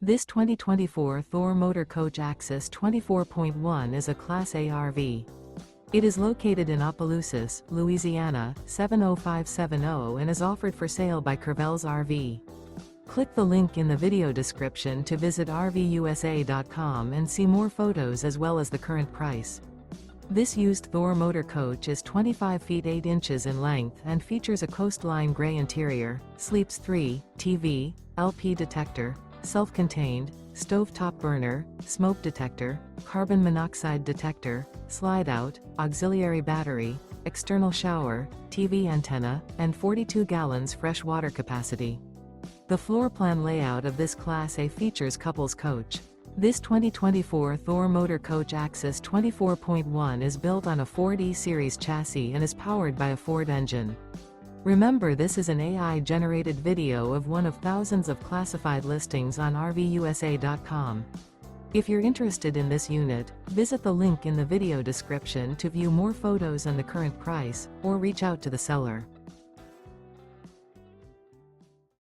This 2024 Thor Motor Coach Axis 24.1 is a Class A RV. It is located in Opelousas, Louisiana, 70570 and is offered for sale by Courvelle's RV. Click the link in the video description to visit RVUSA.com and see more photos as well as the current price. This used Thor Motor Coach is 25 feet 8 inches in length and features a coastline gray interior, sleeps 3, TV, LP detector, self-contained, stovetop burner, smoke detector, carbon monoxide detector, slide-out, auxiliary battery, external shower, TV antenna, and 42 gallons fresh water capacity. The floor plan layout of this Class A features couples coach. This 2024 Thor Motor Coach Axis 24.1 is built on a Ford E-Series chassis and is powered by a Ford engine. Remember, this is an AI-generated video of one of thousands of classified listings on RVUSA.com. If you're interested in this unit, visit the link in the video description to view more photos and the current price, or reach out to the seller.